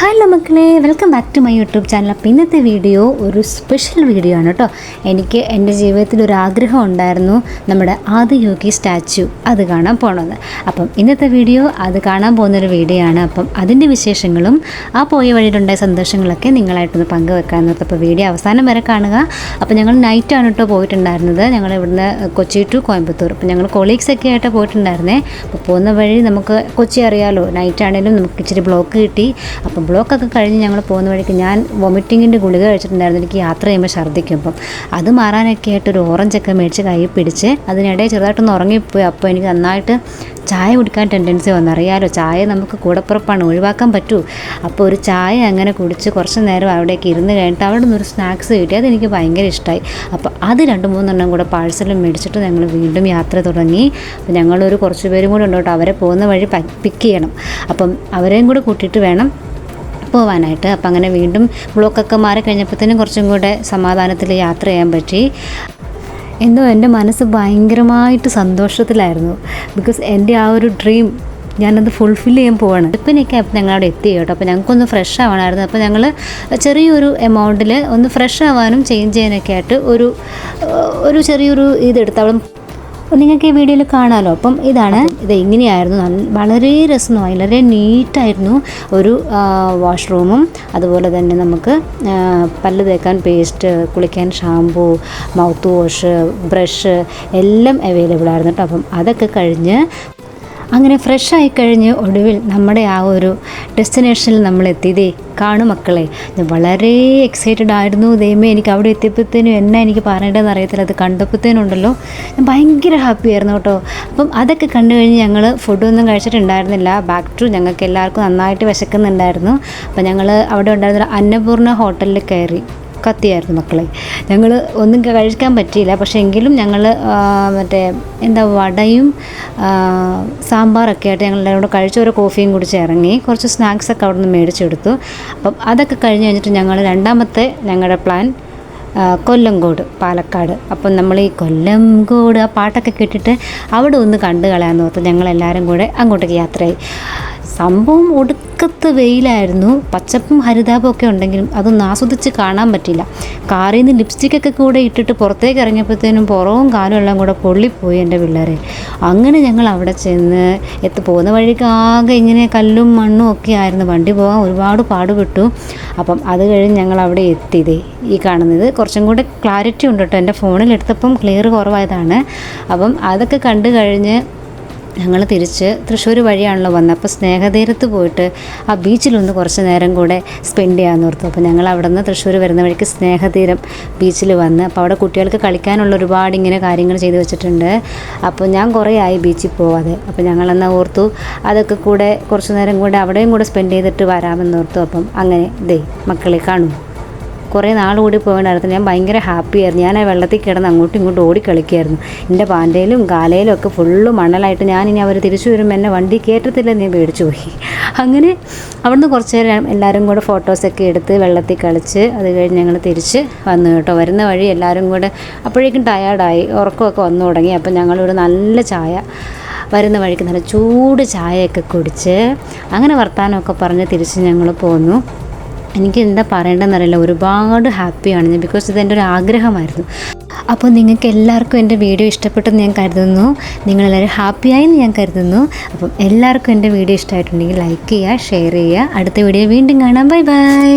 Hello മക്കളെ, welcome back to my YouTube channel. അപ്പോൾ ഇന്നത്തെ വീഡിയോ ഒരു സ്പെഷ്യൽ വീഡിയോ ആണ് കേട്ടോ. എനിക്ക് എൻ്റെ ജീവിതത്തിൽ ഒരു ആഗ്രഹം ഉണ്ടായിരുന്നു, നമ്മുടെ ആദിയോഗി സ്റ്റാച്യു അത് കാണാൻ പോകണമെന്ന്. അപ്പം ഇന്നത്തെ വീഡിയോ അത് കാണാൻ പോകുന്നൊരു വീഡിയോ ആണ്. അപ്പം അതിൻ്റെ വിശേഷങ്ങളും ആ പോയ വഴിയിലുണ്ടായ സന്തോഷങ്ങളൊക്കെ നിങ്ങളായിട്ടൊന്ന് പങ്കുവെക്കാൻ നിർത്തും. അപ്പോൾ വീഡിയോ അവസാനം വരെ കാണുക. അപ്പോൾ ഞങ്ങൾ നൈറ്റാണ് കേട്ടോ പോയിട്ടുണ്ടായിരുന്നത്. ഞങ്ങൾ ഇവിടുന്ന് കൊച്ചി ടു കോയമ്പത്തൂർ. അപ്പോൾ ഞങ്ങൾ കൊളീഗ്സൊക്കെ ആയിട്ട് പോയിട്ടുണ്ടായിരുന്നേ. അപ്പോൾ പോകുന്ന വഴി നമുക്ക് കൊച്ചി അറിയാമല്ലോ, നൈറ്റാണെങ്കിലും നമുക്ക് ഇച്ചിരി ബ്ലോക്ക് കിട്ടി. അപ്പം ബ്ലോക്കൊക്കെ കഴിഞ്ഞ് ഞങ്ങൾ പോകുന്ന വഴിക്ക് ഞാൻ വൊമിറ്റിങ്ങിൻ്റെ ഗുളിക കഴിച്ചിട്ടുണ്ടായിരുന്നു. എനിക്ക് യാത്ര ചെയ്യുമ്പോൾ ഛർദ്ദിക്കും. അപ്പം അത് മാറാനൊക്കെ ആയിട്ട് ഒരു ഓറഞ്ചൊക്കെ മേടിച്ച് കൈ പിടിച്ച് അതിനിടെ ചെറുതായിട്ടൊന്ന് ഉറങ്ങിപ്പോയി. അപ്പോൾ എനിക്ക് നന്നായിട്ട് ചായ കുടിക്കാൻ ടെൻഡൻസി വന്നു. അറിയാമല്ലോ, ചായ നമുക്ക് കൂടപ്പുറപ്പാണ്, ഒഴിവാക്കാൻ പറ്റൂ. അപ്പോൾ ഒരു ചായ അങ്ങനെ കുടിച്ച് കുറച്ച് നേരം അവിടേക്ക് ഇരുന്ന് കഴിഞ്ഞിട്ട് അവിടെ നിന്നൊരു സ്നാക്സ് കിട്ടി. അതെനിക്ക് ഭയങ്കര ഇഷ്ടമായി. അപ്പോൾ അത് 2-3 കൂടെ പാഴ്സലും മേടിച്ചിട്ട് ഞങ്ങൾ വീണ്ടും യാത്ര തുടങ്ങി. അപ്പോൾ ഞങ്ങളൊരു കുറച്ച് പേരും കൂടെ ഉണ്ട് കേട്ടോ. അവരെ പോകുന്ന വഴി പിക്ക് ചെയ്യണം. അപ്പം അവരെയും കൂടെ കൂട്ടിയിട്ട് വേണം പോവാനായിട്ട്. അപ്പം അങ്ങനെ വീണ്ടും ബ്ലോക്കൊക്കെ മാറി കഴിഞ്ഞപ്പോഴത്തേനും കുറച്ചും കൂടെ സമാധാനത്തിൽ യാത്ര ചെയ്യാൻ പറ്റി. എന്തോ എൻ്റെ മനസ്സ് ഭയങ്കരമായിട്ട് സന്തോഷത്തിലായിരുന്നു. ബിക്കോസ് എൻ്റെ ആ ഒരു ഡ്രീം ഞാനത് ഫുൾഫിൽ ചെയ്യാൻ പോവാണ്. ഇപ്പനൊക്കെ ഞങ്ങളവിടെ എത്തി കേട്ടോ. അപ്പോൾ ഞങ്ങൾക്കൊന്ന് ഫ്രഷ് ആവണമായിരുന്നു. അപ്പോൾ ഞങ്ങൾ ചെറിയൊരു എമൗണ്ടിൽ ഒന്ന് ഫ്രഷ് ആവാനും ചേഞ്ച് ചെയ്യാനൊക്കെ ആയിട്ട് ഒരു ചെറിയൊരു ഇതെടുത്ത് അവിടെ നിങ്ങൾക്ക് ഈ വീഡിയോയിൽ കാണാമല്ലോ. അപ്പം ഇത് ഇങ്ങനെയായിരുന്നു. വളരെ രസമായി, വളരെ നീറ്റായിരുന്നു. ഒരു വാഷ്റൂമും അതുപോലെ തന്നെ നമുക്ക് പല്ല് തേക്കാൻ പേസ്റ്റ്, കുളിക്കാൻ ഷാമ്പൂ, മൗത്ത് വാഷ്, ബ്രഷ് എല്ലാം അവൈലബിൾ ആയിരുന്നു കേട്ടോ. അപ്പം അതൊക്കെ കഴിഞ്ഞ് അങ്ങനെ ഫ്രഷായി കഴിഞ്ഞ് ഒടുവിൽ നമ്മുടെ ആ ഒരു ഡെസ്റ്റിനേഷനിൽ നമ്മൾ എത്തിയതേ കാണും മക്കളെ. ഞാൻ വളരെ എക്സൈറ്റഡ് ആയിരുന്നു. ദൈവമേ, എനിക്ക് അവിടെ എത്തിയപ്പോഴത്തേനും എനിക്ക് പറയേണ്ടതെന്ന് അറിയത്തില്ല. അത് കണ്ടപ്പോഴത്തേനുണ്ടല്ലോ ഞാൻ ഭയങ്കര ഹാപ്പി ആയിരുന്നു കേട്ടോ. അപ്പം അതൊക്കെ കണ്ടു കഴിഞ്ഞ് ഞങ്ങൾ ഫുഡൊന്നും കഴിച്ചിട്ടുണ്ടായിരുന്നില്ല. ബാക്ക് ടു ഞങ്ങൾക്ക് എല്ലാവർക്കും നന്നായിട്ട് വിശക്കുന്നുണ്ടായിരുന്നു. അപ്പം ഞങ്ങൾ അവിടെ ഉണ്ടായിരുന്ന അന്നപൂർണ്ണ ഹോട്ടലിൽ കയറി. കത്തിയായിരുന്നു മക്കളെ. ഞങ്ങൾ ഒന്നും കഴിക്കാൻ പറ്റിയില്ല. പക്ഷേ എങ്കിലും ഞങ്ങൾ വടയും സാമ്പാറൊക്കെ ആയിട്ട് ഞങ്ങൾ എല്ലാവരും കൂടെ കഴിച്ച് ഒരു കോഫിയും കുടിച്ച് ഇറങ്ങി. കുറച്ച് സ്നാക്സൊക്കെ അവിടെ നിന്ന് മേടിച്ചെടുത്തു. അപ്പം അതൊക്കെ കഴിഞ്ഞ് കഴിഞ്ഞിട്ട് ഞങ്ങൾ രണ്ടാമത്തെ ഞങ്ങളുടെ പ്ലാൻ കൊല്ലംകോട്, പാലക്കാട്. അപ്പം നമ്മൾ ഈ കൊല്ലംകോട് ആ പാട്ടൊക്കെ കേട്ടിട്ട് അവിടെ ഒന്ന് കണ്ടു കളയാമെന്ന് ഓർത്ത് ഞങ്ങളെല്ലാവരും കൂടെ അങ്ങോട്ടേക്ക് യാത്രയായി. സംഭവം ഒടുക്കത്ത് വെയിലായിരുന്നു. പച്ചപ്പും ഹരിതാപവും ഒക്കെ ഉണ്ടെങ്കിലും അതൊന്നും ആസ്വദിച്ച് കാണാൻ പറ്റില്ല. കാറിൽ നിന്ന് ലിപ്സ്റ്റിക്കൊക്കെ കൂടെ ഇട്ടിട്ട് പുറത്തേക്ക് ഇറങ്ങിയപ്പോഴത്തേനും പുറവും കാലും എല്ലാം കൂടെ പൊള്ളിപ്പോയി എൻ്റെ പിള്ളേരെ. അങ്ങനെ ഞങ്ങൾ അവിടെ ചെന്ന് പോകുന്ന വഴിക്ക് ആകെ ഇങ്ങനെ കല്ലും മണ്ണും ഒക്കെ ആയിരുന്നു. വണ്ടി പോകാൻ ഒരുപാട് പാടുപെട്ടു. അപ്പം അത് കഴിഞ്ഞ് ഞങ്ങൾ അവിടെ എത്തിയതേ ഈ കാണുന്നത്. കുറച്ചും കൂടെ ക്ലാരിറ്റി ഉണ്ട് കേട്ടോ. എൻ്റെ ഫോണിലെടുത്തപ്പം ക്ലിയർ കുറവായതാണ്. അപ്പം അതൊക്കെ കണ്ടു കഴിഞ്ഞ് ഞങ്ങൾ തിരിച്ച് തൃശ്ശൂർ വഴിയാണല്ലോ വന്നത്. അപ്പോൾ സ്നേഹതീരത്ത് പോയിട്ട് ആ ബീച്ചിലൊന്ന് കുറച്ച് നേരം കൂടെ സ്പെൻഡ് ചെയ്യാമെന്ന് ഓർത്തു. അപ്പോൾ ഞങ്ങൾ അവിടെ നിന്ന് തൃശ്ശൂർ വരുന്ന വഴിക്ക് സ്നേഹതീരം ബീച്ചിൽ വന്ന്, അപ്പോൾ അവിടെ കുട്ടികൾക്ക് കളിക്കാനുള്ള ഒരുപാട് ഇങ്ങനെ കാര്യങ്ങൾ ചെയ്ത് വെച്ചിട്ടുണ്ട്. അപ്പോൾ ഞാൻ കുറേ ആയി ബീച്ചിൽ പോവാതെ. അപ്പോൾ ഞങ്ങളെന്നാൽ ഓർത്തു അതൊക്കെ കൂടെ കുറച്ച് നേരം കൂടെ അവിടെയും കൂടെ സ്പെൻഡ് ചെയ്തിട്ട് വരാമെന്ന് ഓർത്തു. അപ്പം അങ്ങനെ മക്കളെ കാണൂ, കുറേ നാൾ കൂടി പോകേണ്ടായിരുന്നു. ഞാൻ ഭയങ്കര ഹാപ്പിയായിരുന്നു. ഞാൻ ആ വെള്ളത്തിൽ കിടന്ന് അങ്ങോട്ടും ഇങ്ങോട്ടും ഓടി കളിക്കുമായിരുന്നു. എൻ്റെ പാൻറ്റയിലും കാലയിലും ഒക്കെ ഫുള്ള് മണലായിട്ട് ഞാനിനി അവർ തിരിച്ചു വരുമ്പോൾ എന്നെ വണ്ടി കയറ്റത്തില്ലെന്ന് ഞാൻ പേടിച്ചു പോയി. അങ്ങനെ അവിടുന്ന് കുറച്ച് നേരം എല്ലാവരും കൂടെ ഫോട്ടോസൊക്കെ എടുത്ത് വെള്ളത്തിൽ കളിച്ച് അത് കഴിഞ്ഞ് ഞങ്ങൾ തിരിച്ച് വന്നു കേട്ടോ. വരുന്ന വഴി എല്ലാവരും കൂടെ അപ്പോഴേക്കും ടയേർഡായി, ഉറക്കമൊക്കെ വന്നു തുടങ്ങി. അപ്പം ഞങ്ങളൊരു നല്ല ചായ, വരുന്ന വഴിക്ക് നല്ല ചൂട് ചായയൊക്കെ കുടിച്ച് അങ്ങനെ വർത്തമാനമൊക്കെ പറഞ്ഞ് തിരിച്ച് ഞങ്ങൾ പോന്നു. എനിക്ക് എന്താ പറയേണ്ടതെന്നറിയില്ല, ഒരുപാട് ഹാപ്പിയാണ് ഞാൻ. ബിക്കോസ് ഇതെൻ്റെ ഒരു ആഗ്രഹമായിരുന്നു. അപ്പോൾ നിങ്ങൾക്ക് എല്ലാവർക്കും എൻ്റെ വീഡിയോ ഇഷ്ടപ്പെട്ടെന്ന് ഞാൻ കരുതുന്നു. നിങ്ങളെല്ലാവരും ഹാപ്പിയായെന്ന് ഞാൻ കരുതുന്നു. അപ്പം എല്ലാവർക്കും എൻ്റെ വീഡിയോ ഇഷ്ടമായിട്ടുണ്ടെങ്കിൽ ലൈക്ക് ചെയ്യുക, ഷെയർ ചെയ്യുക. അടുത്ത വീഡിയോ വീണ്ടും കാണാം. Bye bye.